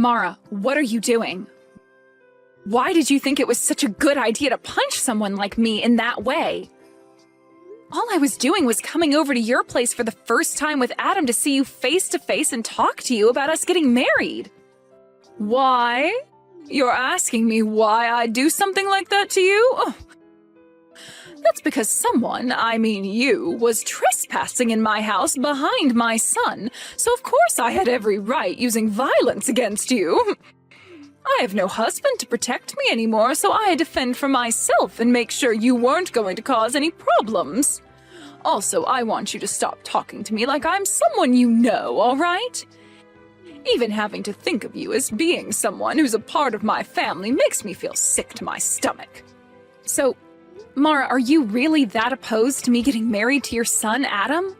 Mara, what are you doing? Why did you think it was such a good idea to punch someone like me in that way? All I was doing was coming over to your place for the first time with Adam to see you face to face and talk to you about us getting married. Why? You're asking me why I'd do something like that to you? Oh. That's because someone, I mean you, was trespassing in my house behind my son, so of course I had every right using violence against you. I have no husband to protect me anymore, so I had to fend for myself and make sure you weren't going to cause any problems. Also, I want you to stop talking to me like I'm someone you know, all right? Even having to think of you as being someone who's a part of my family makes me feel sick to my stomach. So, Mara, are you really that opposed to me getting married to your son, Adam?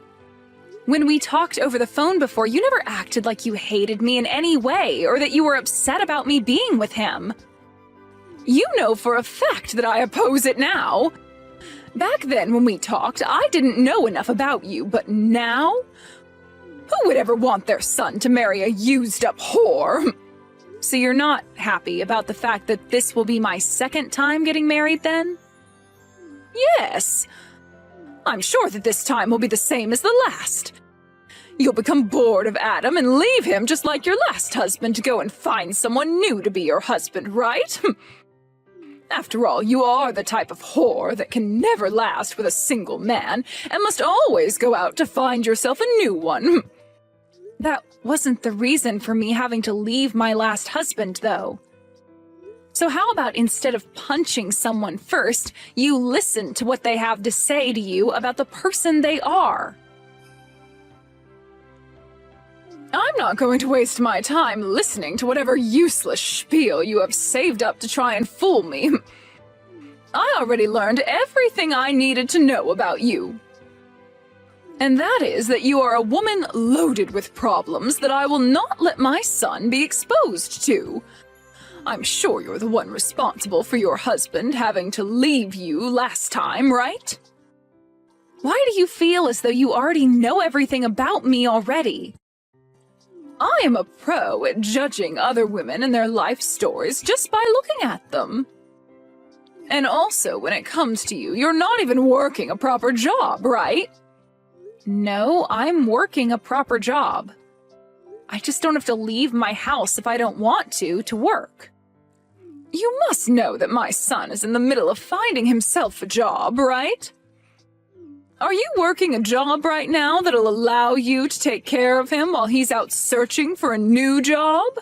When we talked over the phone before, you never acted like you hated me in any way or that you were upset about me being with him. You know for a fact that I oppose it now. Back then when we talked, I didn't know enough about you, but now? Who would ever want their son to marry a used-up whore? So you're not happy about the fact that this will be my second time getting married then? Yes. I'm sure that this time will be the same as the last. You'll become bored of Adam and leave him just like your last husband to go and find someone new to be your husband, right? After all, you are the type of whore that can never last with a single man and must always go out to find yourself a new one. That wasn't the reason for me having to leave my last husband, though. So how about instead of punching someone first, you listen to what they have to say to you about the person they are? I'm not going to waste my time listening to whatever useless spiel you have saved up to try and fool me. I already learned everything I needed to know about you. And that is that you are a woman loaded with problems that I will not let my son be exposed to. I'm sure you're the one responsible for your husband having to leave you last time, right? Why do you feel as though you already know everything about me already? I am a pro at judging other women and their life stories just by looking at them. And also, when it comes to you, you're not even working a proper job, right? No, I'm working a proper job. I just don't have to leave my house if I don't want to work. You must know that my son is in the middle of finding himself a job, right? Are you working a job right now that'll allow you to take care of him while he's out searching for a new job?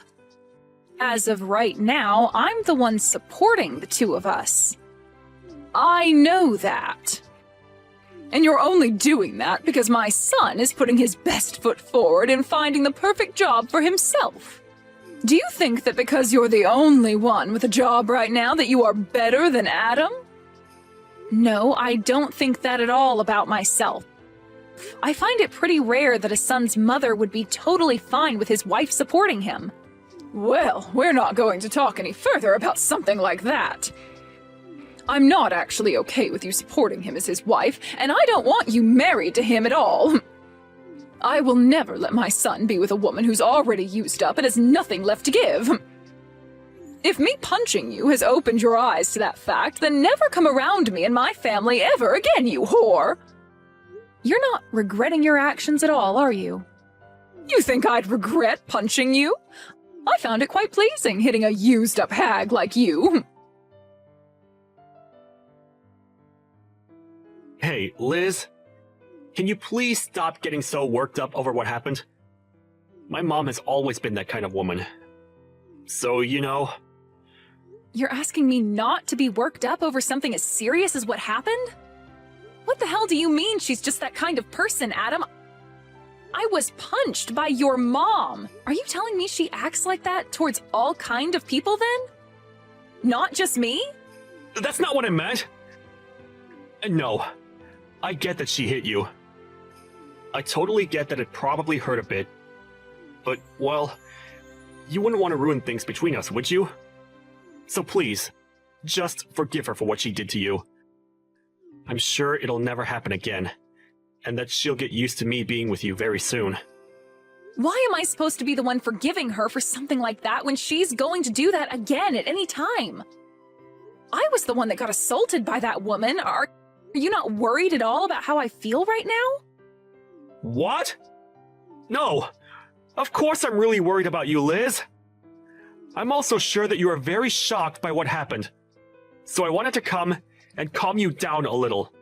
As of right now, I'm the one supporting the two of us. I know that. And you're only doing that because my son is putting his best foot forward in finding the perfect job for himself. Do you think that because you're the only one with a job right now that you are better than Adam? No, I don't think that at all about myself. I find it pretty rare that a son's mother would be totally fine with his wife supporting him. Well, we're not going to talk any further about something like that. I'm not actually okay with you supporting him as his wife, and I don't want you married to him at all. I will never let my son be with a woman who's already used up and has nothing left to give. If me punching you has opened your eyes to that fact, then never come around me and my family ever again, you whore! You're not regretting your actions at all, are you? You think I'd regret punching you? I found it quite pleasing hitting a used-up hag like you. Hey, Liz, can you please stop getting so worked up over what happened? My mom has always been that kind of woman. So, you know... You're asking me not to be worked up over something as serious as what happened? What the hell do you mean she's just that kind of person, Adam? I was punched by your mom. Are you telling me she acts like that towards all kind of people then? Not just me? That's not what I meant. No, I get that she hit you. I totally get that it probably hurt a bit. But, well, you wouldn't want to ruin things between us, would you? So please, just forgive her for what she did to you. I'm sure it'll never happen again, and that she'll get used to me being with you very soon. Why am I supposed to be the one forgiving her for something like that when she's going to do that again at any time? I was the one that got assaulted by that woman. Are you not worried at all about how I feel right now? What? No. Of course I'm really worried about you, Liz. I'm also sure that you are very shocked by what happened. So I wanted to come and calm you down a little.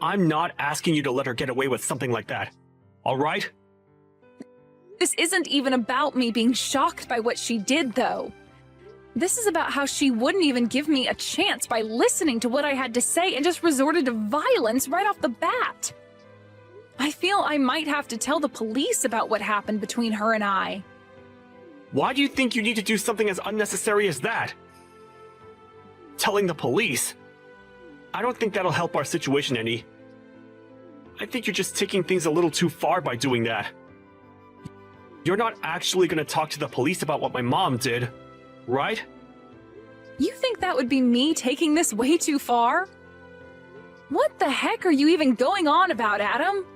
I'm not asking you to let her get away with something like that. All right? This isn't even about me being shocked by what she did, though. This is about how she wouldn't even give me a chance by listening to what I had to say and just resorted to violence right off the bat. I feel I might have to tell the police about what happened between her and I. Why do you think you need to do something as unnecessary as that? Telling the police? I don't think that'll help our situation any. I think you're just taking things a little too far by doing that. You're not actually going to talk to the police about what my mom did, right? You think that would be me taking this way too far? What the heck are you even going on about, Adam?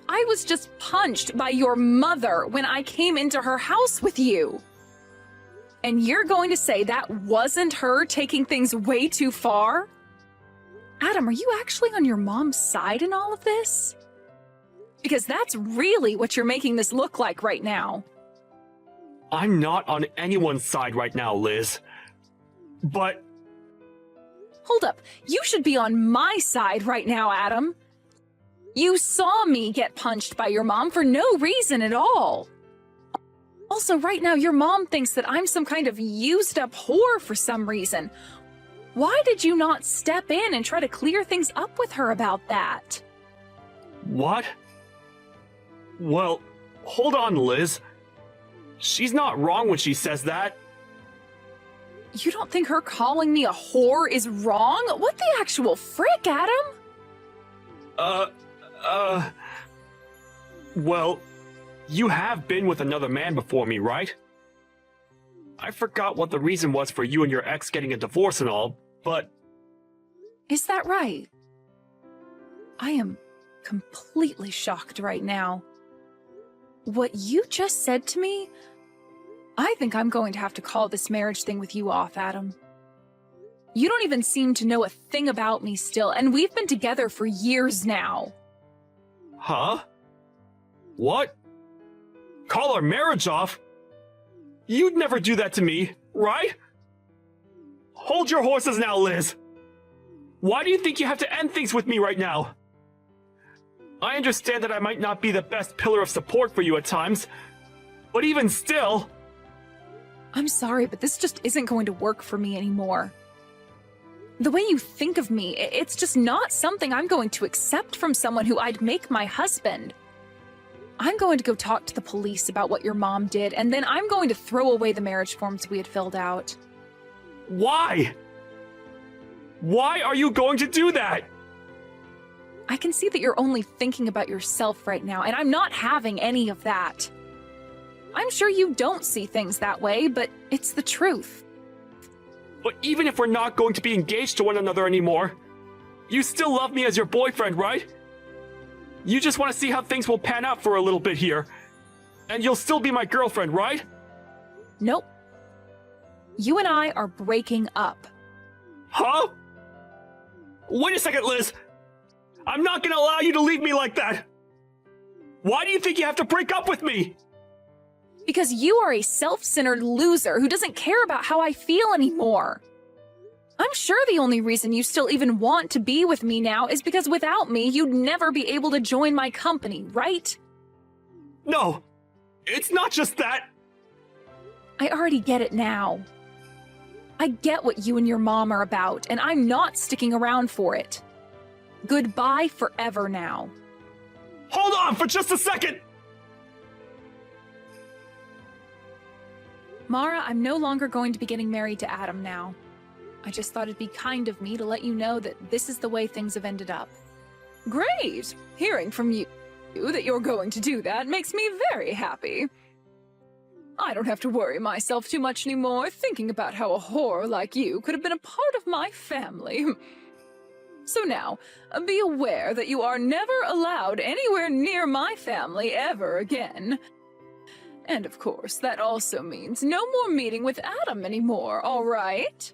I was just punched by your mother when I came into her house with you. And you're going to say that wasn't her taking things way too far? Adam, are you actually on your mom's side in all of this? Because that's really what you're making this look like right now. I'm not on anyone's side right now, Liz. But... Hold up, you should be on my side right now, Adam. You saw me get punched by your mom for no reason at all. Also, right now, your mom thinks that I'm some kind of used-up whore for some reason. Why did you not step in and try to clear things up with her about that? What? Well, hold on, Liz. She's not wrong when she says that. You don't think her calling me a whore is wrong? What the actual frick, Adam? Well, you have been with another man before me, right? I forgot what the reason was for you and your ex getting a divorce and all, but... Is that right? I am completely shocked right now. What you just said to me, I think I'm going to have to call this marriage thing with you off, Adam. You don't even seem to know a thing about me still, and we've been together for years now. Huh? What? Call our marriage off? You'd never do that to me, right? Hold your horses now, Liz. Why do you think you have to end things with me right now? I understand that I might not be the best pillar of support for you at times, but even still... I'm sorry, but this just isn't going to work for me anymore. The way you think of me, it's just not something I'm going to accept from someone who I'd make my husband. I'm going to go talk to the police about what your mom did, and then I'm going to throw away the marriage forms we had filled out. Why? Why are you going to do that? I can see that you're only thinking about yourself right now, and I'm not having any of that. I'm sure you don't see things that way, but it's the truth. But even if we're not going to be engaged to one another anymore, you still love me as your boyfriend, right? You just want to see how things will pan out for a little bit here. And you'll still be my girlfriend, right? Nope. You and I are breaking up. Huh? Wait a second, Liz. I'm not gonna allow you to leave me like that. Why do you think you have to break up with me? Because you are a self-centered loser who doesn't care about how I feel anymore. I'm sure the only reason you still even want to be with me now is because without me, you'd never be able to join my company, right? No, it's not just that. I already get it now. I get what you and your mom are about, and I'm not sticking around for it. Goodbye forever now. Hold on for just a second! Mara, I'm no longer going to be getting married to Adam now. I just thought it'd be kind of me to let you know that this is the way things have ended up. Great! Hearing from you that you're going to do that makes me very happy. I don't have to worry myself too much anymore thinking about how a whore like you could have been a part of my family. So now, be aware that you are never allowed anywhere near my family ever again. And of course, that also means no more meeting with Adam anymore, all right?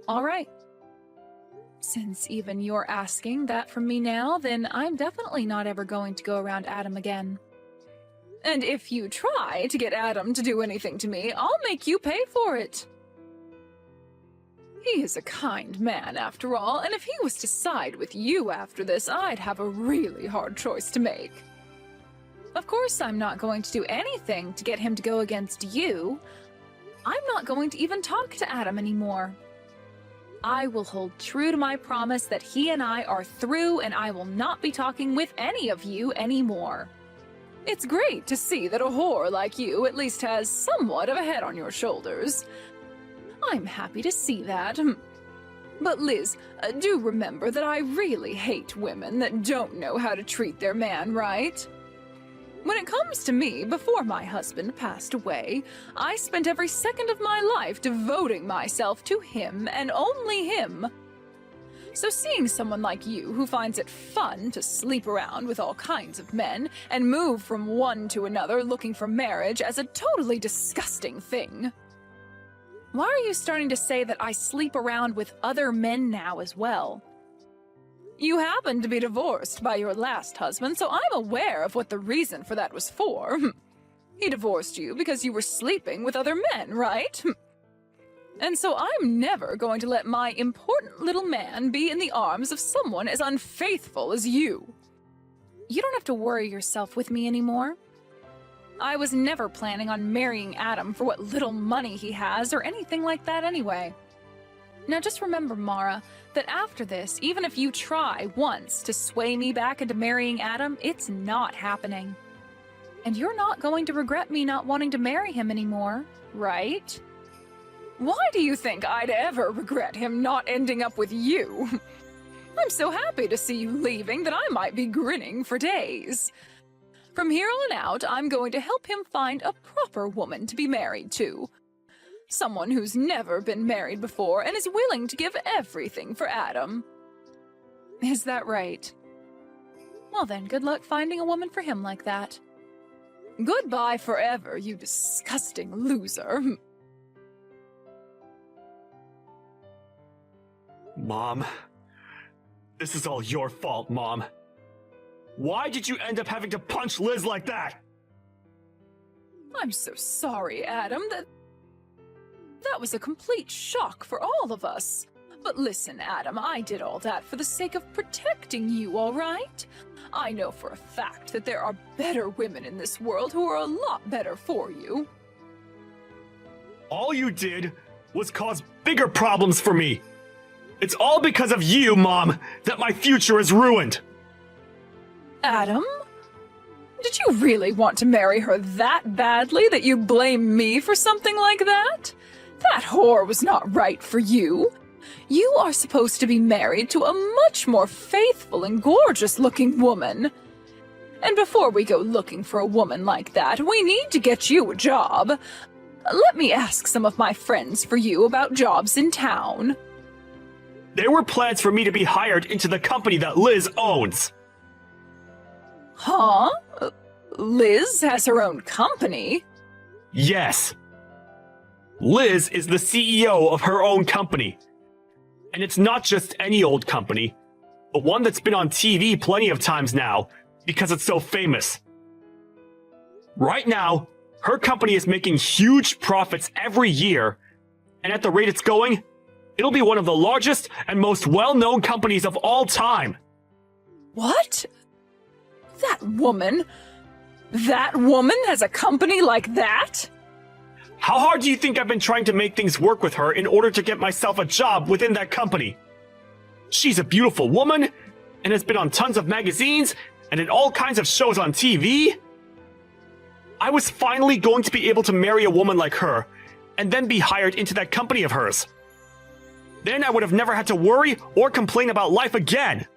All right. Since even you're asking that from me now, then I'm definitely not ever going to go around Adam again. And if you try to get Adam to do anything to me, I'll make you pay for it. He is a kind man, after all, and if he was to side with you after this, I'd have a really hard choice to make. Of course, I'm not going to do anything to get him to go against you. I'm not going to even talk to Adam anymore. I will hold true to my promise that he and I are through, and I will not be talking with any of you anymore. It's great to see that a whore like you at least has somewhat of a head on your shoulders. I'm happy to see that. But Liz, do remember that I really hate women that don't know how to treat their man right. When it comes to me, before my husband passed away, I spent every second of my life devoting myself to him and only him. So seeing someone like you who finds it fun to sleep around with all kinds of men and move from one to another looking for marriage as a totally disgusting thing. Why are you starting to say that I sleep around with other men now as well? You happen to be divorced by your last husband, so I'm aware of what the reason for that was for. He divorced you because you were sleeping with other men, right? And so I'm never going to let my important little man be in the arms of someone as unfaithful as you. You don't have to worry yourself with me anymore. I was never planning on marrying Adam for what little money he has or anything like that anyway. Now just remember, Mara, that after this, even if you try once to sway me back into marrying Adam, it's not happening. And you're not going to regret me not wanting to marry him anymore, right? Why do you think I'd ever regret him not ending up with you? I'm so happy to see you leaving that I might be grinning for days. From here on out, I'm going to help him find a proper woman to be married to. Someone who's never been married before and is willing to give everything for Adam. Is that right? Well then, good luck finding a woman for him like that. Goodbye forever, you disgusting loser. Mom. This is all your fault, Mom. Why did you end up having to punch Liz like that? I'm so sorry, Adam. That was a complete shock for all of us. But listen, Adam, I did all that for the sake of protecting you, all right? I know for a fact that there are better women in this world who are a lot better for you. All you did was cause bigger problems for me. It's all because of you, Mom, that my future is ruined. Adam? Did you really want to marry her that badly that you blame me for something like that? That whore was not right for you. You are supposed to be married to a much more faithful and gorgeous-looking woman. And before we go looking for a woman like that, we need to get you a job. Let me ask some of my friends for you about jobs in town. There were plans for me to be hired into the company that Liz owns. Huh? Liz has her own company? Yes. Liz is the CEO of her own company. And it's not just any old company, but one that's been on TV plenty of times now because it's so famous. Right now, her company is making huge profits every year, and at the rate it's going, it'll be one of the largest and most well-known companies of all time. What? That woman has a company like that? How hard do you think I've been trying to make things work with her in order to get myself a job within that company? She's a beautiful woman, and has been on tons of magazines, and in all kinds of shows on TV. I was finally going to be able to marry a woman like her, and then be hired into that company of hers. Then I would have never had to worry or complain about life again.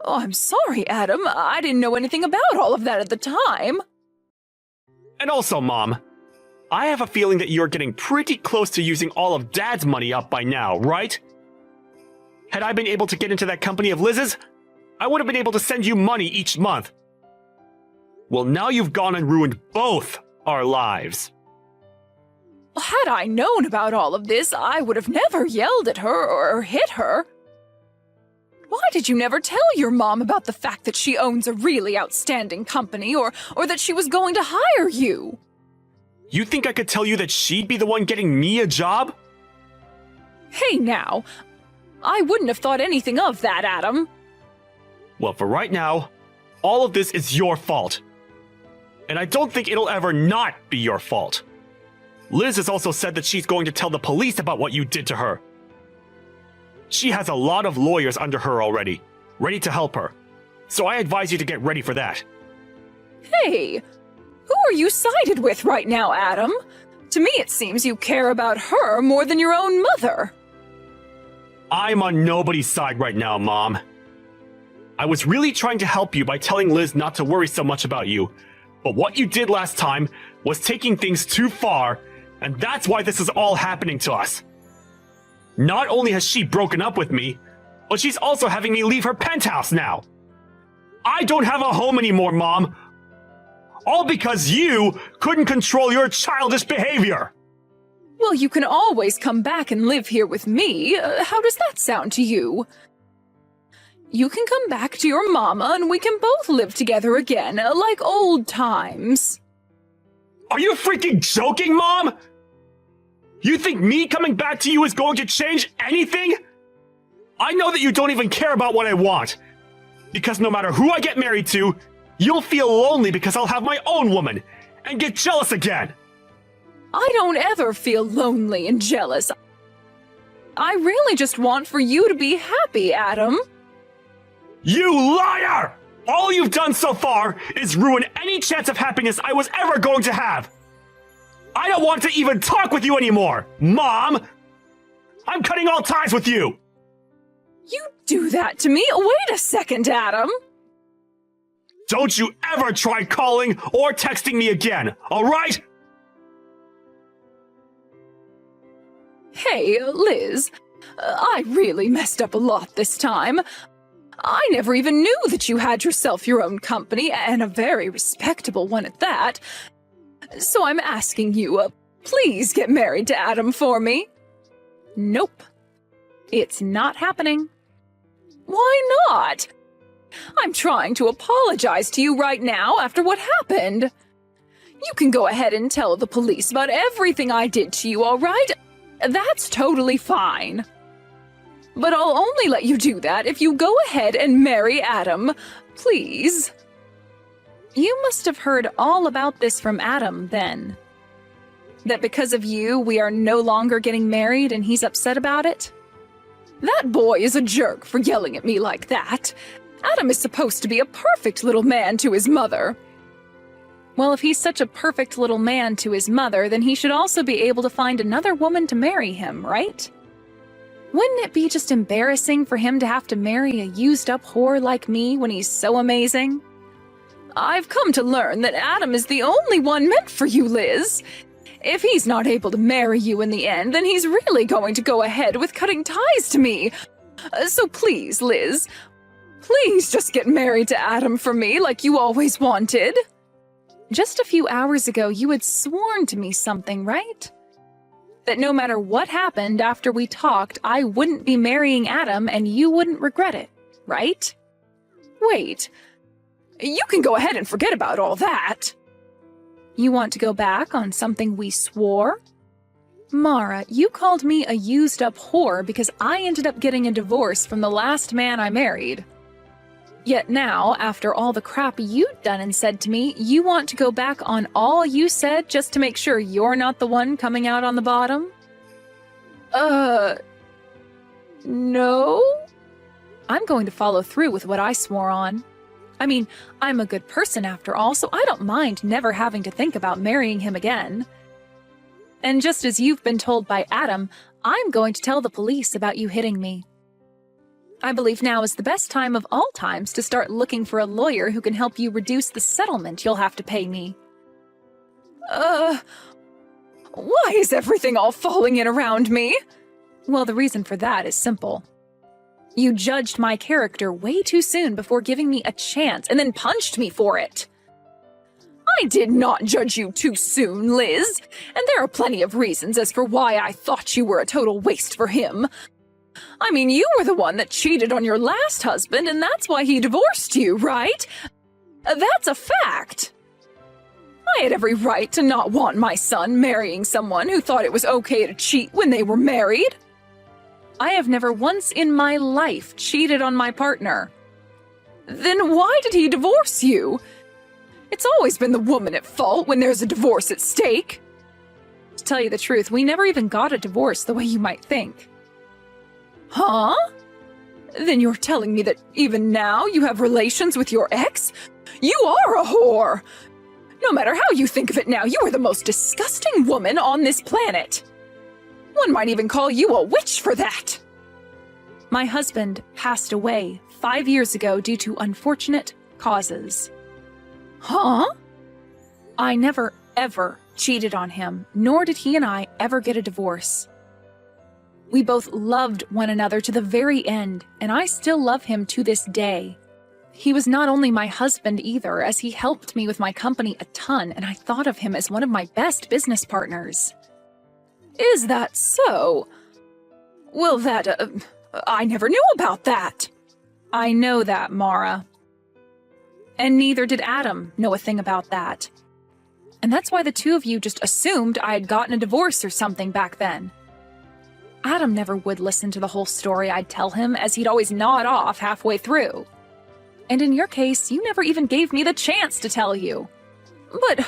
I'm sorry, Adam. I didn't know anything about all of that at the time. And also, Mom, I have a feeling that you're getting pretty close to using all of Dad's money up by now, right? Had I been able to get into that company of Liz's, I would have been able to send you money each month. Well, now you've gone and ruined both our lives. Had I known about all of this, I would have never yelled at her or hit her. Why did you never tell your mom about the fact that she owns a really outstanding company or that she was going to hire you? You think I could tell you that she'd be the one getting me a job? Hey now, I wouldn't have thought anything of that, Adam. Well, for right now, all of this is your fault. And I don't think it'll ever not be your fault. Liz has also said that she's going to tell the police about what you did to her. She has a lot of lawyers under her already, ready to help her. So I advise you to get ready for that. Hey, who are you sided with right now, Adam? To me it seems you care about her more than your own mother. I'm on nobody's side right now, Mom. I was really trying to help you by telling Liz not to worry so much about you. But what you did last time was taking things too far, and that's why this is all happening to us. Not only has she broken up with me, but she's also having me leave her penthouse now. I don't have a home anymore, Mom. All because you couldn't control your childish behavior. Well, you can always come back and live here with me. How does that sound to you? You can come back to your mama and we can both live together again, like old times. Are you freaking joking, Mom? You think me coming back to you is going to change anything? I know that you don't even care about what I want. Because no matter who I get married to, you'll feel lonely because I'll have my own woman and get jealous again. I don't ever feel lonely and jealous. I really just want for you to be happy, Adam. You liar! All you've done so far is ruin any chance of happiness I was ever going to have. I don't want to even talk with you anymore, Mom! I'm cutting all ties with you! You do that to me? Wait a second, Adam. Don't you ever try calling or texting me again, alright? Hey, Liz, I really messed up a lot this time. I never even knew that you had yourself your own company, and a very respectable one at that. So I'm asking you, please get married to Adam for me. Nope. It's not happening. Why not? I'm trying to apologize to you right now after what happened. You can go ahead and tell the police about everything I did to you, all right? That's totally fine. But I'll only let you do that if you go ahead and marry Adam, please. You must have heard all about this from Adam, then. That because of you, we are no longer getting married and he's upset about it? That boy is a jerk for yelling at me like that. Adam is supposed to be a perfect little man to his mother. Well, if he's such a perfect little man to his mother, then he should also be able to find another woman to marry him, right? Wouldn't it be just embarrassing for him to have to marry a used-up whore like me when he's so amazing? I've come to learn that Adam is the only one meant for you, Liz. If he's not able to marry you in the end, then he's really going to go ahead with cutting ties to me. So please, Liz, please just get married to Adam for me like you always wanted. Just a few hours ago, you had sworn to me something, right? That no matter what happened after we talked, I wouldn't be marrying Adam and you wouldn't regret it, right? Wait, you can go ahead and forget about all that. You want to go back on something we swore? Mara, you called me a used-up whore because I ended up getting a divorce from the last man I married. Yet now, after all the crap you'd done and said to me, you want to go back on all you said just to make sure you're not the one coming out on the bottom? No? I'm going to follow through with what I swore on. I mean, I'm a good person after all, so I don't mind never having to think about marrying him again. And just as you've been told by Adam, I'm going to tell the police about you hitting me. I believe now is the best time of all times to start looking for a lawyer who can help you reduce the settlement you'll have to pay me. Why is everything all falling in around me? Well, the reason for that is simple. You judged my character way too soon before giving me a chance and then punched me for it. I did not judge you too soon, Liz, and there are plenty of reasons as for why I thought you were a total waste for him. I mean, you were the one that cheated on your last husband, and that's why he divorced you, right? That's a fact. I had every right to not want my son marrying someone who thought it was okay to cheat when they were married. I have never once in my life cheated on my partner. Then why did he divorce you? It's always been the woman at fault when there's a divorce at stake. To tell you the truth, we never even got a divorce the way you might think. Huh? Then you're telling me that even now you have relations with your ex? You are a whore! No matter how you think of it now, you are the most disgusting woman on this planet. One might even call you a witch for that. My husband passed away 5 years ago due to unfortunate causes. Huh? I never, ever cheated on him, nor did he and I ever get a divorce. We both loved one another to the very end, and I still love him to this day. He was not only my husband either, as he helped me with my company a ton, and I thought of him as one of my best business partners. Is that so? Well, I never knew about that. I know that, Mara. And neither did Adam know a thing about that. And that's why the two of you just assumed I had gotten a divorce or something back then. Adam never would listen to the whole story I'd tell him, as he'd always nod off halfway through. And in your case, you never even gave me the chance to tell you. But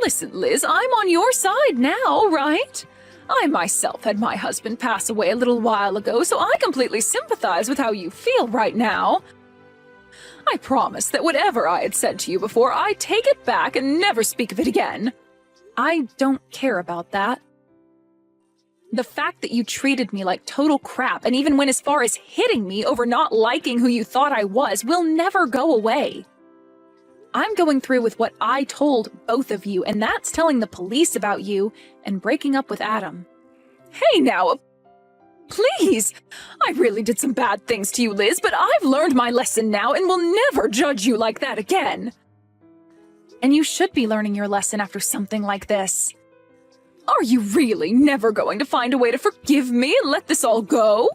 listen, Liz, I'm on your side now, right? I myself had my husband pass away a little while ago, so I completely sympathize with how you feel right now. I promise that whatever I had said to you before, I take it back and never speak of it again. I don't care about that. The fact that you treated me like total crap and even went as far as hitting me over not liking who you thought I was will never go away. I'm going through with what I told both of you, and that's telling the police about you and breaking up with Adam. Hey now, please! I really did some bad things to you, Liz, but I've learned my lesson now and will never judge you like that again. And you should be learning your lesson after something like this. Are you really never going to find a way to forgive me and let this all go?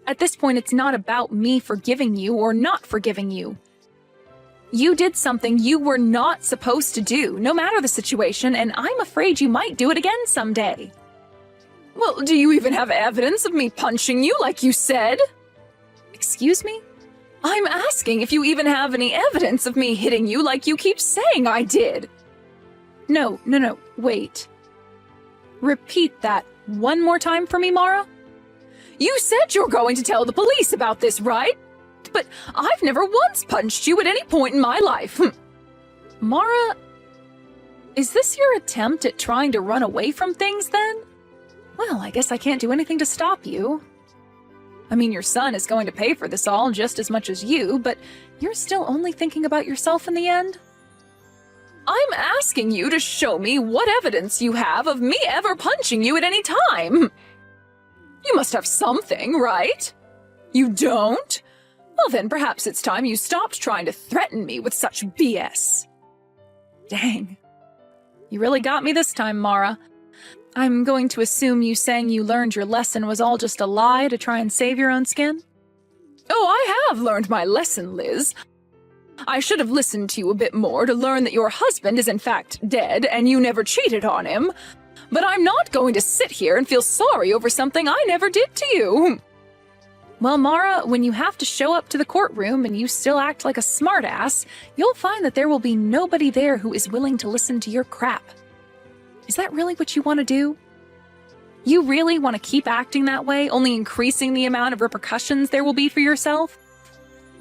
At this point, it's not about me forgiving you or not forgiving you. You did something you were not supposed to do, no matter the situation, and I'm afraid you might do it again someday. Well, do you even have evidence of me punching you like you said? Excuse me? I'm asking if you even have any evidence of me hitting you like you keep saying I did. No, wait. Repeat that one more time for me, Mara. You said you're going to tell the police about this, right? But I've never once punched you at any point in my life. Mara, is this your attempt at trying to run away from things then? Well, I guess I can't do anything to stop you. I mean, your son is going to pay for this all just as much as you, but you're still only thinking about yourself in the end? I'm asking you to show me what evidence you have of me ever punching you at any time. You must have something, right? You don't? Well then, perhaps it's time you stopped trying to threaten me with such BS. Dang. You really got me this time, Mara. I'm going to assume you saying you learned your lesson was all just a lie to try and save your own skin? Oh, I have learned my lesson, Liz. I should have listened to you a bit more to learn that your husband is in fact dead and you never cheated on him. But I'm not going to sit here and feel sorry over something I never did to you. Well, Mara, when you have to show up to the courtroom and you still act like a smartass, you'll find that there will be nobody there who is willing to listen to your crap. Is that really what you want to do? You really want to keep acting that way, only increasing the amount of repercussions there will be for yourself?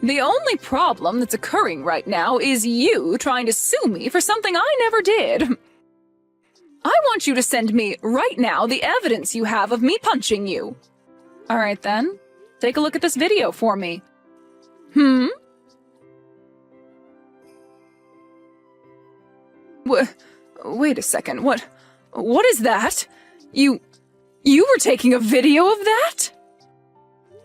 The only problem that's occurring right now is you trying to sue me for something I never did. I want you to send me, right now, the evidence you have of me punching you. All right, then. Take a look at this video for me. Wait a second, what is that? You were taking a video of that?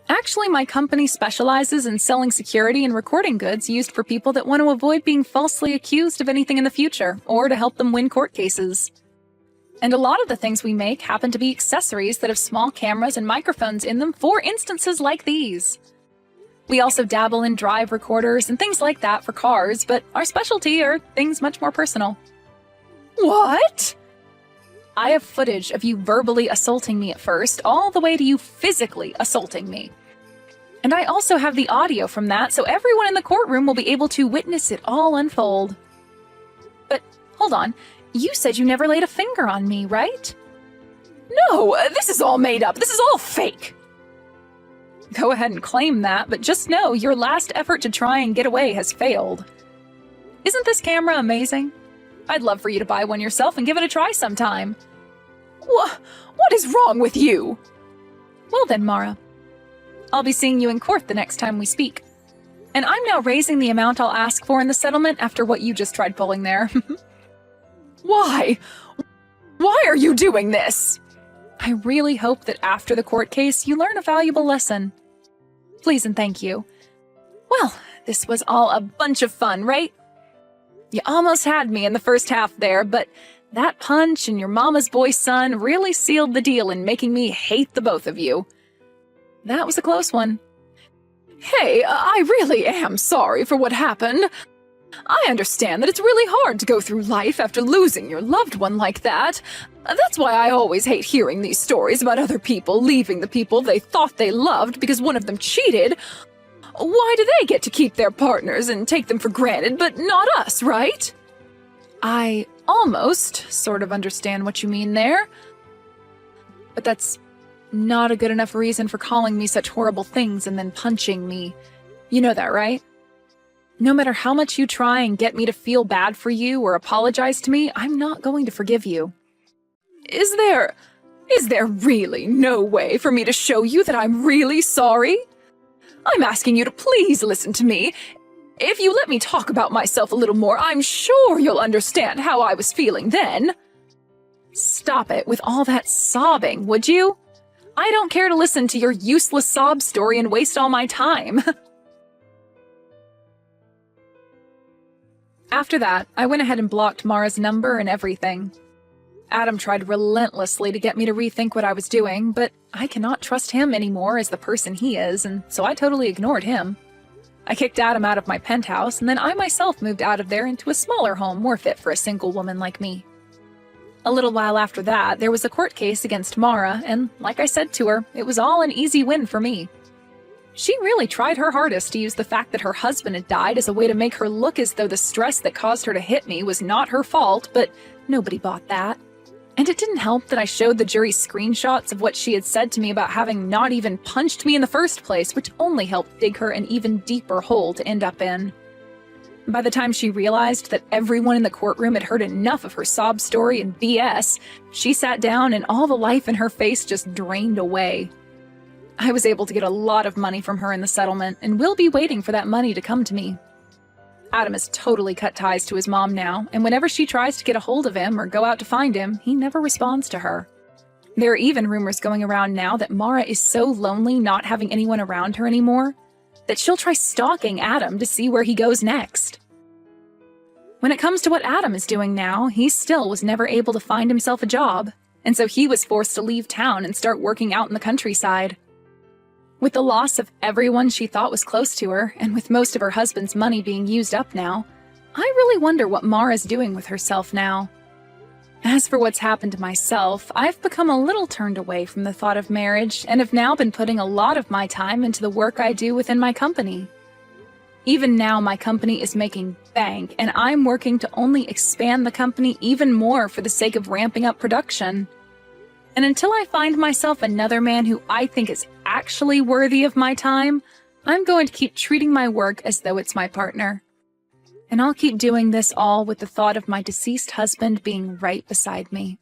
Actually, my company specializes in selling security and recording goods used for people that want to avoid being falsely accused of anything in the future, or to help them win court cases. And a lot of the things we make happen to be accessories that have small cameras and microphones in them for instances like these. We also dabble in drive recorders and things like that for cars, but our specialty are things much more personal. What? I have footage of you verbally assaulting me at first, all the way to you physically assaulting me. And I also have the audio from that, so everyone in the courtroom will be able to witness it all unfold. But hold on, you said you never laid a finger on me, right? No, this is all made up. This is all fake. Go ahead and claim that, but just know your last effort to try and get away has failed. Isn't this camera amazing? I'd love for you to buy one yourself and give it a try sometime. What is wrong with you? Well then, Mara. I'll be seeing you in court the next time we speak. And I'm now raising the amount I'll ask for in the settlement after what you just tried pulling there. Why? Why are you doing this? I really hope that after the court case, you learn a valuable lesson. Please and thank you. Well, this was all a bunch of fun, right? You almost had me in the first half there, but that punch and your mama's boy son really sealed the deal in making me hate the both of you. That was a close one. Hey, I really am sorry for what happened. I understand that it's really hard to go through life after losing your loved one like that. That's why I always hate hearing these stories about other people leaving the people they thought they loved because one of them cheated. Why do they get to keep their partners and take them for granted, but not us, right? I almost sort of understand what you mean there. But that's not a good enough reason for calling me such horrible things and then punching me. You know that, right? No matter how much you try and get me to feel bad for you or apologize to me, I'm not going to forgive you. Is there really no way for me to show you that I'm really sorry? I'm asking you to please listen to me. If you let me talk about myself a little more, I'm sure you'll understand how I was feeling then. Stop it with all that sobbing, would you? I don't care to listen to your useless sob story and waste all my time. After that, I went ahead and blocked Mara's number and everything. Adam tried relentlessly to get me to rethink what I was doing, but I cannot trust him anymore as the person he is, and so I totally ignored him. I kicked Adam out of my penthouse, and then I myself moved out of there into a smaller home more fit for a single woman like me. A little while after that, there was a court case against Mara, and like I said to her, it was all an easy win for me. She really tried her hardest to use the fact that her husband had died as a way to make her look as though the stress that caused her to hit me was not her fault, but nobody bought that. And it didn't help that I showed the jury screenshots of what she had said to me about having not even punched me in the first place, which only helped dig her an even deeper hole to end up in. By the time she realized that everyone in the courtroom had heard enough of her sob story and BS, she sat down and all the life in her face just drained away. I was able to get a lot of money from her in the settlement, and will be waiting for that money to come to me. Adam has totally cut ties to his mom now, and whenever she tries to get a hold of him or go out to find him, he never responds to her. There are even rumors going around now that Mara is so lonely not having anyone around her anymore, that she'll try stalking Adam to see where he goes next. When it comes to what Adam is doing now, he still was never able to find himself a job, and so he was forced to leave town and start working out in the countryside. With the loss of everyone she thought was close to her, and with most of her husband's money being used up now, I really wonder what Mara's doing with herself now. As for what's happened to myself, I've become a little turned away from the thought of marriage and have now been putting a lot of my time into the work I do within my company. Even now, my company is making bank, and I'm working to only expand the company even more for the sake of ramping up production. And until I find myself another man who I think is actually worthy of my time, I'm going to keep treating my work as though it's my partner. And I'll keep doing this all with the thought of my deceased husband being right beside me.